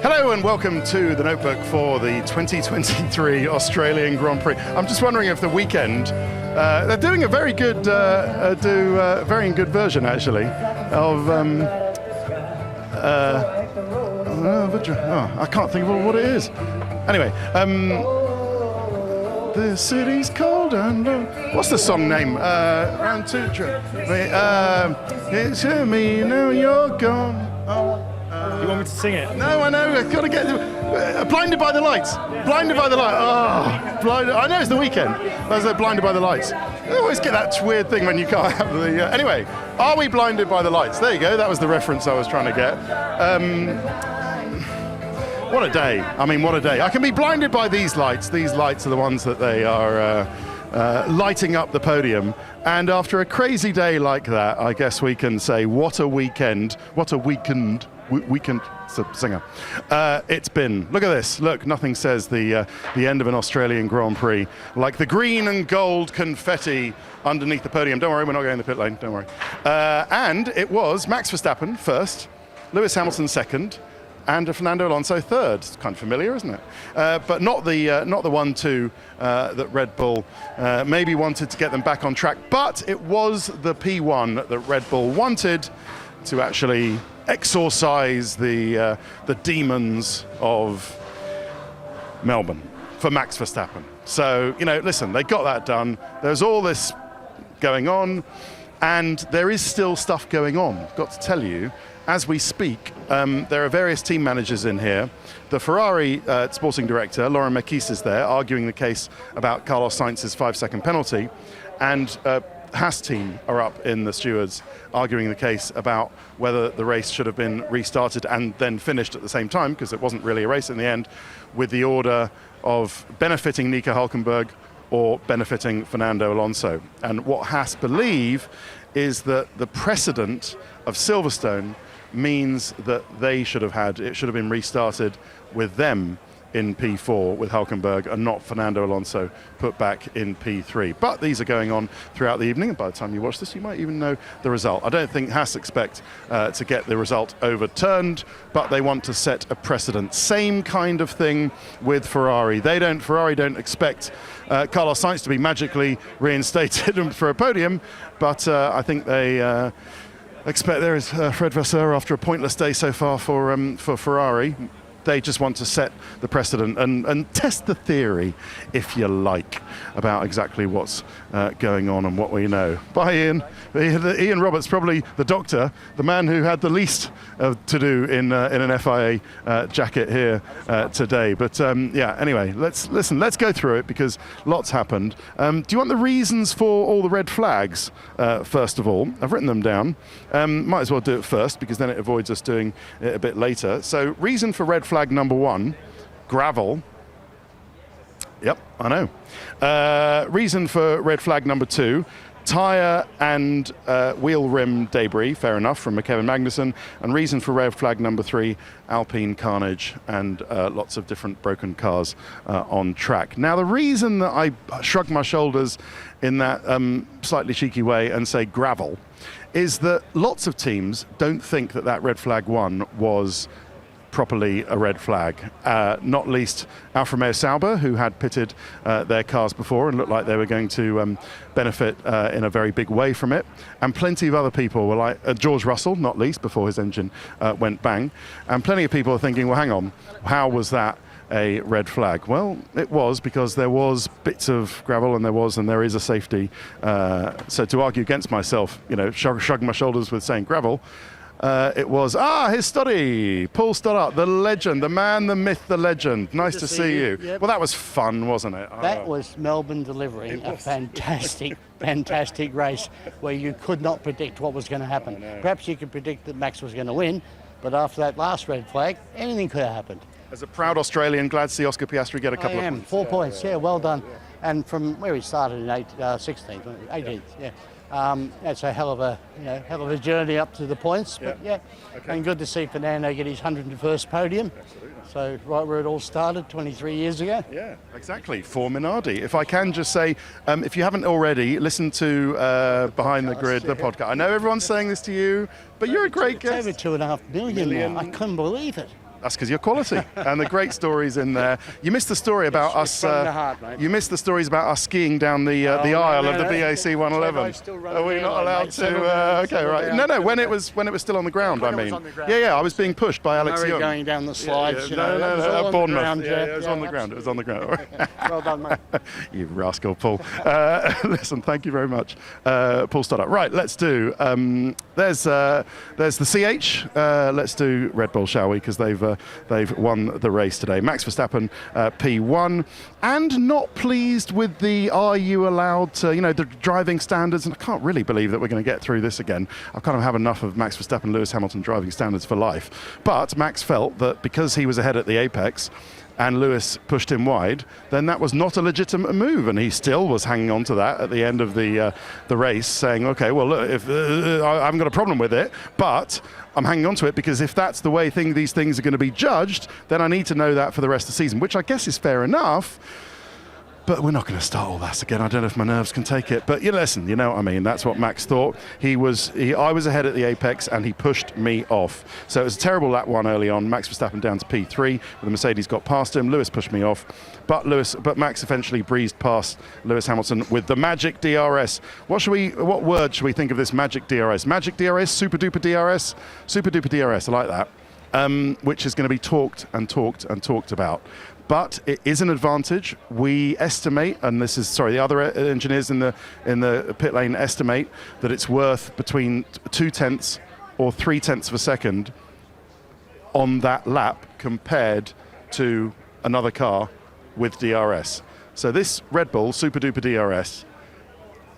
Hello and welcome to the Notebook for the 2023 Australian Grand Prix. I'm just wondering if the weekend, they're doing a very good, very good version actually of, I can't think of what it is. Anyway, the city's cold and what's the song name? Round two, it's me, now you're gone. You want me to sing it? No, I know. I've got to get Blinded by the Lights. Yeah. Blinded by the Lights. Oh, blinded. I know it's the weekend. That's Blinded by the Lights. I always get that weird thing when you can't have the. Anyway, are we blinded by the lights? There you go. That was the reference I was trying to get. What a day. I mean, what a day. I can be blinded by these lights. These lights are the ones that they are lighting up the podium. And after a crazy day like that, I guess we can say, what a weekend. What a weekend. Weekend singer. It's been. Look at this. Look, nothing says the end of an Australian Grand Prix like the green and gold confetti underneath the podium. Don't worry, we're not going to the pit lane. Don't worry. And it was Max Verstappen first, Lewis Hamilton second, and Fernando Alonso third. It's kind of familiar, isn't it? But not the 1-2 that Red Bull maybe wanted to get them back on track. But it was the P1 that Red Bull wanted to actually exorcise the demons of Melbourne for Max Verstappen. So, listen, they got that done. There's all this going on, and there is still stuff going on. Got to tell you, as we speak, there are various team managers in here. The Ferrari sporting director, Lauren Merkis, is there, arguing the case about Carlos Sainz's 5-second penalty, and Haas team are up in the stewards arguing the case about whether the race should have been restarted and then finished at the same time, because it wasn't really a race in the end, with the order of benefiting Nico Hülkenberg or benefiting Fernando Alonso. And what Haas believe is that the precedent of Silverstone means that it should have been restarted with them in P4 with Hülkenberg and not Fernando Alonso put back in P3. But these are going on throughout the evening, and by the time you watch this, you might even know the result. I don't think Haas expect to get the result overturned, but they want to set a precedent. Same kind of thing with Ferrari. Ferrari don't expect Carlos Sainz to be magically reinstated for a podium, but I think they expect there is Fred Vasseur after a pointless day so far for Ferrari. They just want to set the precedent and test the theory, if you like, about exactly what's going on and what we know. Bye, Ian. Ian Roberts, probably the doctor, the man who had the least to do in an FIA jacket here today. But anyway, let's go through it because lots happened. Do you want the reasons for all the red flags, first of all? I've written them down. Might as well do it first because then it avoids us doing it a bit later. So reason for red flag number 1, gravel. Yep, I know. Reason for red flag number 2, tyre and wheel rim debris, fair enough, from Kevin Magnussen. And reason for red flag number 3, Alpine carnage and lots of different broken cars on track. Now, the reason that I shrug my shoulders in that slightly cheeky way and say gravel is that lots of teams don't think that red flag 1 was properly a red flag, not least Alfa Romeo Sauber, who had pitted their cars before and looked like they were going to benefit in a very big way from it. And plenty of other people were like, George Russell, not least, before his engine went bang. And plenty of people are thinking, well, hang on, how was that a red flag? Well, it was because there was bits of gravel and there is a safety. So to argue against myself, shrug my shoulders with saying gravel, it was, his study, Paul Stoddart, the legend, the man, the myth, the legend. Nice to see you. Yep. Well, that was fun, wasn't it? That was Melbourne delivering a fantastic, fantastic race where you could not predict what was going to happen. Perhaps you could predict that Max was going to win, but after that last red flag, anything could have happened. As a proud Australian, glad to see Oscar Piastri get a couple of points. 4 points, well done. And from where he started in 16th, 18th, that's a hell of a journey up to the points. But and good to see Fernando get his 101st podium. Absolutely. So right where it all started 23 years ago. Yeah, exactly, for Minardi. If I can just say, if you haven't already, listen to Behind the Grid, the podcast. I know everyone's saying this to you, but you're a great guest. It's over 2.5 million now. I couldn't believe it. That's because you're quality, and the great stories in there. You missed the story about us. from the heart, mate. You missed the stories about us skiing down the aisle of the BAC 111. Are we not allowed to? Okay, right. No. When it was still on the ground. When I it was mean, on the ground. yeah. I was being pushed by Alex Murray Young. going down the slides. You know, No, that was all at on the Bournemouth. ground, It was on the ground. It was on the ground. Well done, mate. You rascal, Paul. Listen, thank you very much, Paul Stoddart. Right, let's do. There's the CH. Let's do Red Bull, shall we? Because they've won the race today. Max Verstappen, P1, and not pleased with the are you allowed to, the driving standards. And I can't really believe that we're going to get through this again. I kind of have enough of Max Verstappen, Lewis Hamilton driving standards for life. But Max felt that because he was ahead at the apex and Lewis pushed him wide, then that was not a legitimate move, and he still was hanging on to that at the end of the race, saying, okay, well, look, if I haven't got a problem with it, but I'm hanging on to it because if that's the way these things are going to be judged, then I need to know that for the rest of the season, which I guess is fair enough. But we're not going to start all that again. I don't know if my nerves can take it. But listen, you know what I mean. That's what Max thought. I was ahead at the apex, and he pushed me off. So it was a terrible lap one early on. Max Verstappen down to P3. Where the Mercedes got past him. Lewis pushed me off. But Max eventually breezed past Lewis Hamilton with the magic DRS. What word should we think of this magic DRS? Magic DRS? Super duper DRS? Super duper DRS. I like that. Which is going to be talked about. But it is an advantage. We estimate, and the other engineers in the pit lane estimate that it's worth between 0.2 or 0.3 of a second on that lap compared to another car with DRS. So this Red Bull Super Duper DRS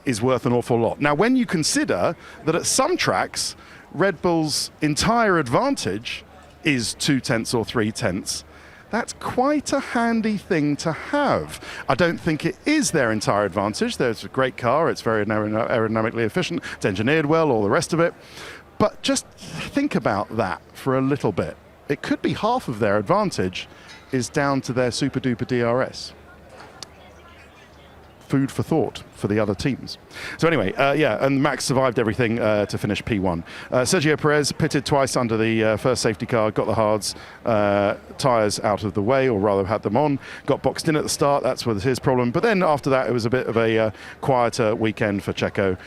is worth an awful lot. Now, when you consider that at some tracks, Red Bull's entire advantage is 0.2 or 0.3, that's quite a handy thing to have. I don't think it is their entire advantage. There's a great car. It's very aerodynamically efficient. It's engineered well, all the rest of it. But just think about that for a little bit. It could be half of their advantage is down to their super duper DRS. Food for thought for the other teams. So anyway, and Max survived everything to finish P1. Sergio Perez pitted twice under the first safety car, got the hards tyres out of the way, or rather had them on, got boxed in at the start. That was his problem. But then after that, it was a bit of a quieter weekend for Checo.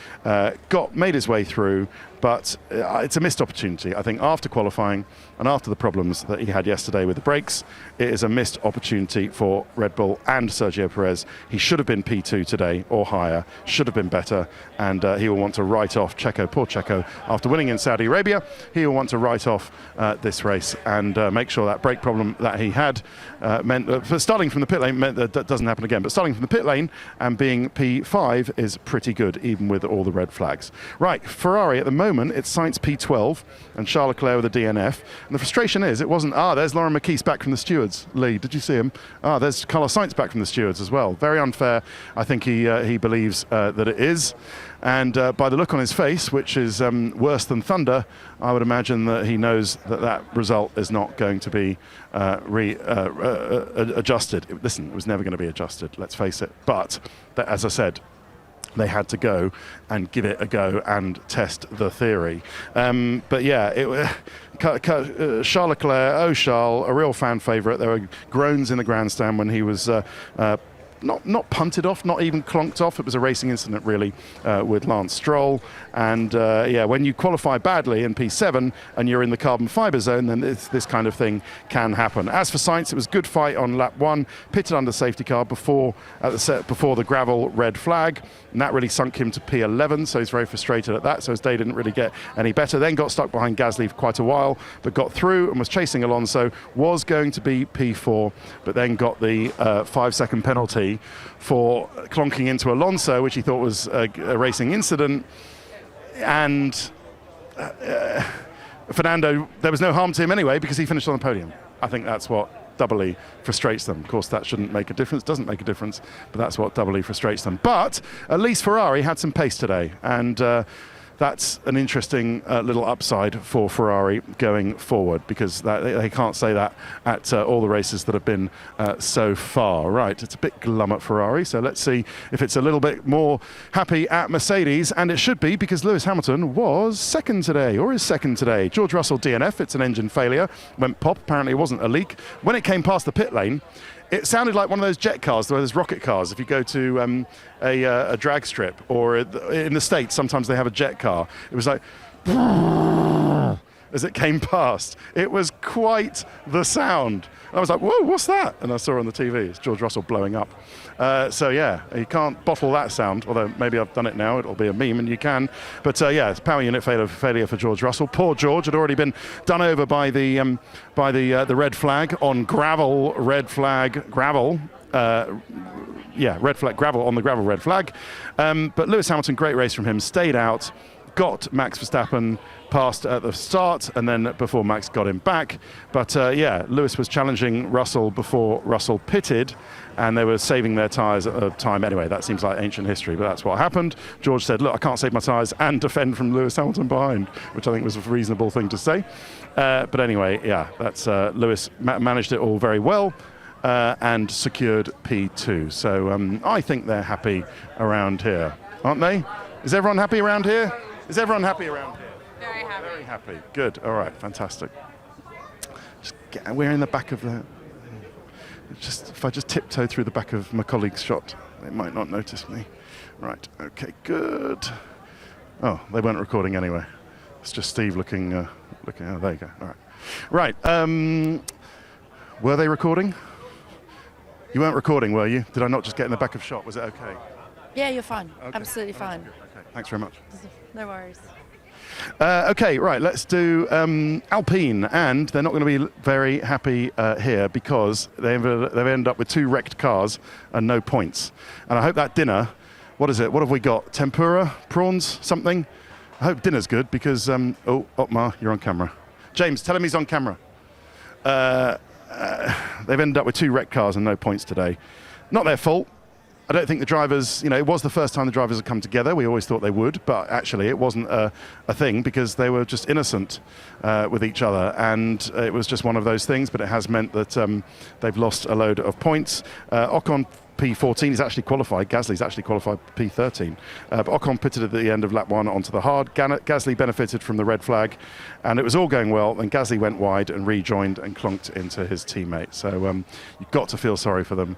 Made his way through, but it's a missed opportunity. I think after qualifying and after the problems that he had yesterday with the brakes, it is a missed opportunity for Red Bull and Sergio Perez. He should have been P2 today or higher, should have been better, and he will want to write off Checo, poor Checo, after winning in Saudi Arabia. He will want to write off this race and make sure that brake problem that he had meant that starting from the pit lane meant that doesn't happen again. But starting from the pit lane and being P5 is pretty good, even with all the red flags. Right, Ferrari at the moment, it's Sainz P12 and Charles Leclerc with a DNF. And the frustration is, it wasn't, there's Lauren McKeese back from the stewards. Lee, did you see him? There's Carlos Sainz back from the stewards as well. Very unfair. I think he believes that it is. And by the look on his face, which is worse than thunder, I would imagine that he knows that result is not going to be adjusted. Listen, it was never going to be adjusted, let's face it. But, as I said, they had to go and give it a go and test the theory. But yeah, Charles Leclerc, Charles, a real fan favourite. There were groans in the grandstand when he was not punted off, not even clonked off. It was a racing incident, really, with Lance Stroll. And when you qualify badly in P7 and you're in the carbon fibre zone, then this kind of thing can happen. As for Sainz, it was a good fight on lap 1, pitted under safety car before the gravel red flag, and that really sunk him to P11, so he's very frustrated at that. So his day didn't really get any better. Then got stuck behind Gasly for quite a while, but got through and was chasing Alonso, was going to be P4, but then got the 5-second penalty for clonking into Alonso, which he thought was a racing incident. And Fernando, there was no harm to him anyway because he finished on the podium. I think that's what doubly frustrates them. Of course, that shouldn't make a difference, doesn't make a difference, but that's what doubly frustrates them. But at least Ferrari had some pace today, and that's an interesting little upside for Ferrari going forward, because they can't say that at all the races that have been so far. Right, it's a bit glum at Ferrari, so let's see if it's a little bit more happy at Mercedes, and it should be, because Lewis Hamilton was second today, or is second today. George Russell DNF, it's an engine failure, went pop, apparently it wasn't a leak. When it came past the pit lane, it sounded like one of those jet cars, those rocket cars. If you go to a drag strip, or in the States, sometimes they have a jet car. It was like, as it came past. It was quite the sound. I was like, whoa, what's that? And I saw on the TV, it's George Russell blowing up. So yeah, you can't bottle that sound, although maybe I've done it now, it'll be a meme and you can. But yeah, it's power unit failure for George Russell. Poor George had already been done over by the red flag on gravel, red flag, gravel. Red flag, gravel on the gravel, red flag. But Lewis Hamilton, great race from him, stayed out, got Max Verstappen past at the start, and then before Max got him back. But yeah, Lewis was challenging Russell before Russell pitted, and they were saving their tyres at the time. Anyway, that seems like ancient history, but that's what happened. George said, look, I can't save my tyres and defend from Lewis Hamilton behind, which I think was a reasonable thing to say. But anyway, yeah, that's Lewis managed it all very well. And secured P2. So I think they're happy around here, aren't they? Is everyone happy around here? Is everyone happy around here? Very happy. Very happy. Good. All right. Fantastic. We're in the back of the... if I just tiptoe through the back of my colleague's shot, they might not notice me. Right. Okay. Good. Oh, they weren't recording anyway. It's just Steve looking. Oh, there you go. All right. Right. Were they recording? You weren't recording, were you? Did I not just get in the back of shot? Was it okay? Yeah, you're fine. Okay. Absolutely fine. Okay, thanks very much. No worries. Okay, right, let's do Alpine, and they're not going to be very happy here, because they've ended up with 2 wrecked cars and no points. And I hope that dinner, what is it? What have we got? Tempura? Prawns? Something? I hope dinner's good, because, oh, Otmar, you're on camera. James, tell him he's on camera. They've ended up with 2 wrecked cars and no points today. Not their fault. I don't think the drivers, it was the first time the drivers had come together. We always thought they would, but actually it wasn't a thing, because they were just innocent with each other. And it was just one of those things, but it has meant that they've lost a load of points. Ocon P14 is actually qualified. Gasly's actually qualified P13. But Ocon pitted at the end of lap 1 onto the hard. Gasly benefited from the red flag, and it was all going well. Then Gasly went wide and rejoined and clunked into his teammate. So you've got to feel sorry for them,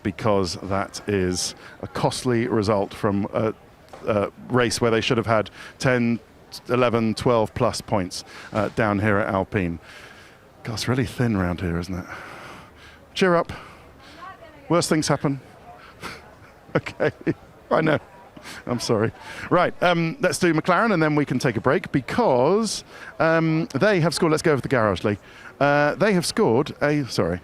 because that is a costly result from a race where they should have had 10, 11, 12 plus points down here at Alpine. God, it's really thin around here, isn't it? Cheer up. Worse things happen. Okay, I know. I'm sorry. Right, let's do McLaren, and then we can take a break, because they have scored. Let's go over the garage, Lee. They have scored a... Sorry.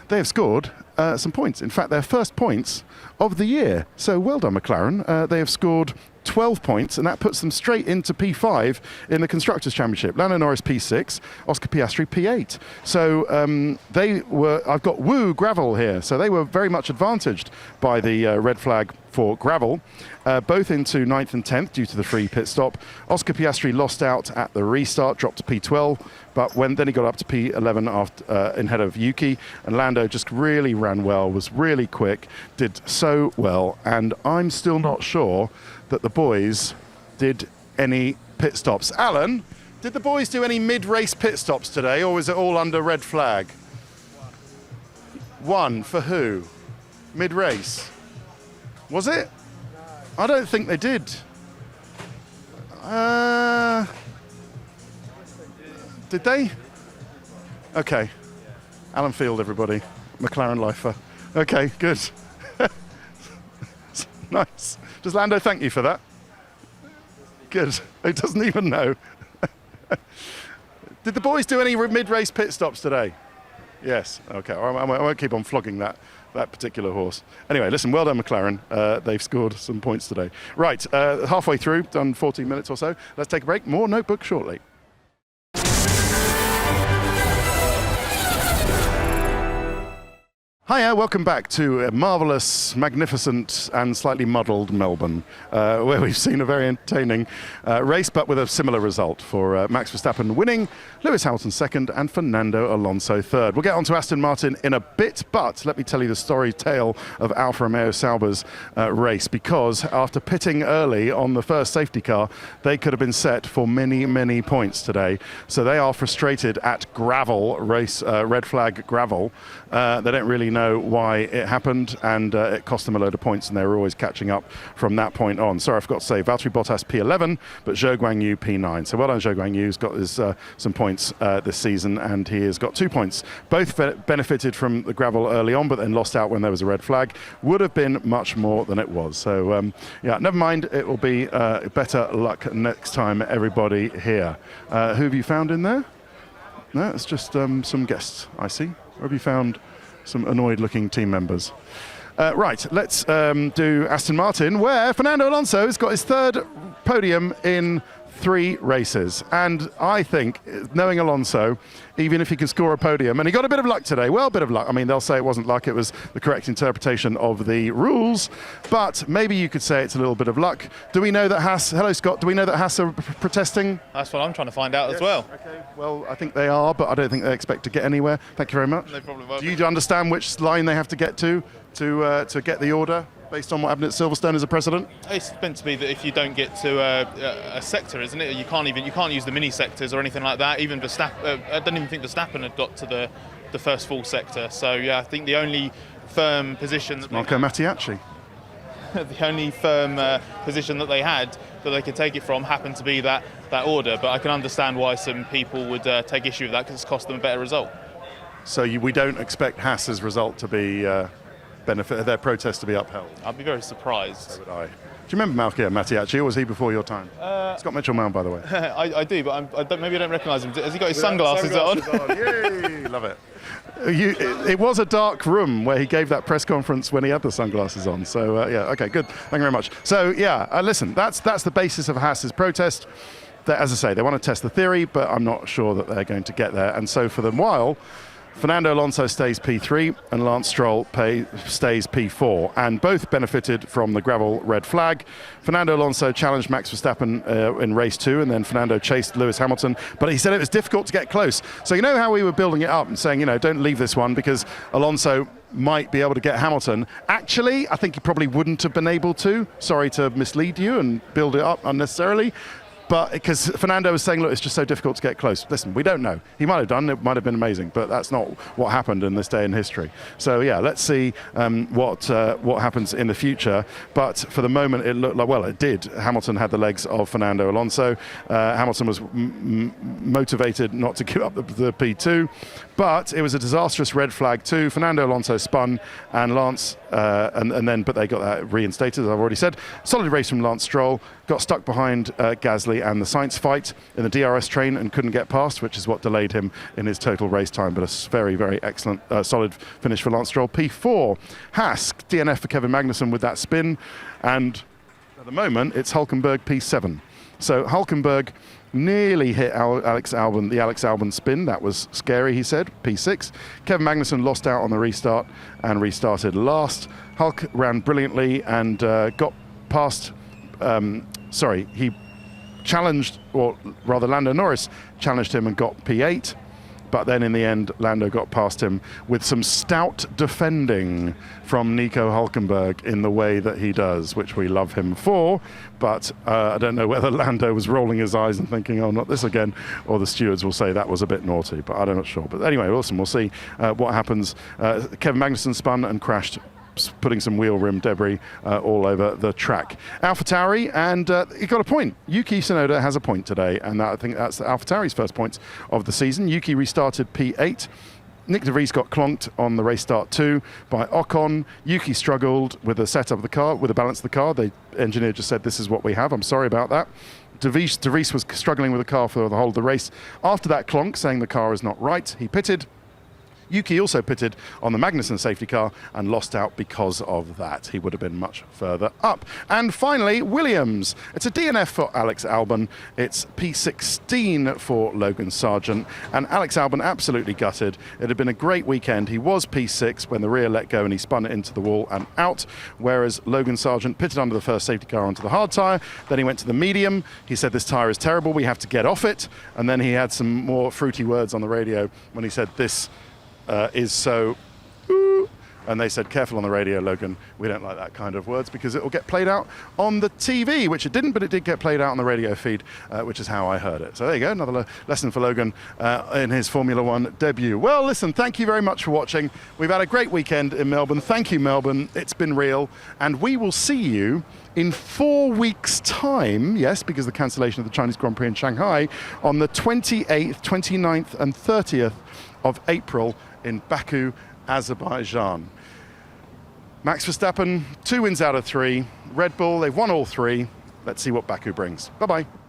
They have scored some points. In fact, their first points of the year. So well done, McLaren. They have scored 12 points, and that puts them straight into P5 in the Constructors' Championship. Lando Norris P6, Oscar Piastri P8. So I've got Woo Gravel here, so they were very much advantaged by the red flag for Gravel, both into 9th and 10th due to the free pit stop. Oscar Piastri lost out at the restart, dropped to P12, but then he got up to P11 after in head of Yuki, and Lando just really ran well, was really quick, did so well, and I'm still not sure that the boys did any pit stops. Alan, did the boys do any mid-race pit stops today, or was it all under red flag? One for who? Mid-race? Was it? I don't think they did. Did they? Okay. Alan Field, everybody. McLaren lifer. Okay, good. Nice. Does Lando thank you for that? Good. He doesn't even know. Did the boys do any mid-race pit stops today? Yes. Okay. I won't keep on flogging that particular horse. Anyway, listen, well done, McLaren. They've scored some points today. Right, halfway through, done 14 minutes or so. Let's take a break. More Notebook shortly. Hiya, welcome back to a marvellous, magnificent and slightly muddled Melbourne, where we've seen a very entertaining race, but with a similar result for Max Verstappen winning, Lewis Hamilton second and Fernando Alonso third. We'll get on to Aston Martin in a bit, but let me tell you the story tale of Alfa Romeo Sauber's race, because after pitting early on the first safety car, they could have been set for many, many points today. So they are frustrated at gravel race, red flag gravel. They don't really know why it happened, and it cost them a load of points, and they were always catching up from that point on. Sorry, I forgot to say, Valtteri Bottas P11, but Zhou Guanyu P9. So well done, Zhou Guanyu. He's got his, some points this season, and he has got 2 points. Both benefited from the gravel early on, but then lost out when there was a red flag. Would have been much more than it was. So yeah, never mind. It will be better luck next time, everybody here. Who have you found in there? No, it's just some guests, I see. Or have you found some annoyed-looking team members? Right, let's do Aston Martin, where Fernando Alonso has got his third podium in 3 races. And I think, knowing Alonso, even if he can score a podium, and he got a bit of luck today, well, a bit of luck. I mean, they'll say it wasn't luck, it was the correct interpretation of the rules, but maybe you could say it's a little bit of luck. Do we know that Haas, hello Scott, do we know that Haas are protesting? That's what I'm trying to find out as well. Okay, well, I think they are, but I don't think they expect to get anywhere. Thank you very much. No problem. Do you understand which line they have to get to get the order? Based on what happened at Silverstone as a precedent? It's meant to be that if you don't get to a sector, isn't it? You can't use the mini sectors or anything like that. Even Verstappen, I don't even think Verstappen had got to the first full sector. So yeah, I think the only firm position that Marco Mattiacci. the only firm position that they had that they could take it from happened to be that order. But I can understand why some people would take issue with that, because it's cost them a better result. So we don't expect Haas's result to be their protest to be upheld? I'd be very surprised. So would I. Do you remember Marco Mattiacci, or was he before your time? Scott Mitchell-Mount, by the way. I do, but maybe I don't recognise him. Has he got his sunglasses on? Yay, love it. It was a dark room where he gave that press conference when he had the sunglasses on. So yeah, okay, good. Thank you very much. So yeah, listen, that's the basis of Haas's protest. As I say, they want to test the theory, but I'm not sure that they're going to get there. And so for the while, Fernando Alonso stays P3 and Lance Stroll stays P4, and both benefited from the gravel red flag. Fernando Alonso challenged Max Verstappen in race 2, and then Fernando chased Lewis Hamilton, but he said it was difficult to get close. So you know how we were building it up and saying, you know, don't leave this one because Alonso might be able to get Hamilton. Actually, I think he probably wouldn't have been able to. Sorry to mislead you and build it up unnecessarily. But because Fernando was saying, look, it's just so difficult to get close. Listen, we don't know. He might have done, it might have been amazing, but that's not what happened in this day in history. So yeah, let's see what happens in the future. But for the moment, it looked like, well, it did. Hamilton had the legs of Fernando Alonso. Hamilton was motivated not to give up the P2, but it was a disastrous red flag too. Fernando Alonso spun, and Lance, but they got that reinstated, as I've already said. Solid race from Lance Stroll. Got stuck behind Gasly and the Sainz fight in the DRS train and couldn't get past, which is what delayed him in his total race time. But a very, very excellent, solid finish for Lance Stroll. P4, Haas, DNF for Kevin Magnussen with that spin. And at the moment, it's Hülkenberg P7. So Hülkenberg nearly hit the Alex Albon spin. That was scary, he said, P6. Kevin Magnussen lost out on the restart and restarted last. Hulk ran brilliantly and got past... he challenged, or rather Lando Norris challenged him and got P8, but then in the end Lando got past him with some stout defending from Nico Hülkenberg in the way that he does, which we love him for, but I don't know whether Lando was rolling his eyes and thinking, oh, not this again, or the stewards will say that was a bit naughty, but I'm not sure. But anyway, awesome, we'll see what happens. Kevin Magnussen spun and crashed, putting some wheel rim debris all over the track. AlphaTauri, and he got a point. Yuki Tsunoda has a point today, and I think that's AlphaTauri's first points of the season. Yuki restarted P8. Nick de Vries got clonked on the race start 2 by Ocon. Yuki struggled with the setup of the car, with the balance of the car. The engineer just said, this is what we have. I'm sorry about that. De Vries was struggling with the car for the whole of the race. After that clonk, saying the car is not right, he pitted. Yuki also pitted on the Magnussen safety car and lost out because of that. He would have been much further up. And finally, Williams. It's a DNF for Alex Albon. It's P16 for Logan Sargent. And Alex Albon absolutely gutted. It had been a great weekend. He was P6 when the rear let go and he spun it into the wall and out, whereas Logan Sargent pitted under the first safety car onto the hard tyre. Then he went to the medium. He said, this tyre is terrible, we have to get off it. And then he had some more fruity words on the radio when he said, this is so ooh. And they said, careful on the radio, Logan, we don't like that kind of words because it will get played out on the TV, which it didn't, but it did get played out on the radio feed, which is how I heard it. So there you go, another lesson for Logan in his Formula One debut. Well, listen, thank you very much for watching. We've had a great weekend in Melbourne. Thank you, Melbourne. It's been real. And we will see you in 4 weeks' time, yes, because of the cancellation of the Chinese Grand Prix in Shanghai, on the 28th, 29th and 30th of April in Baku, Azerbaijan. Max Verstappen, 2 wins out of 3. Red Bull, they've won all 3. Let's see what Baku brings. Bye-bye.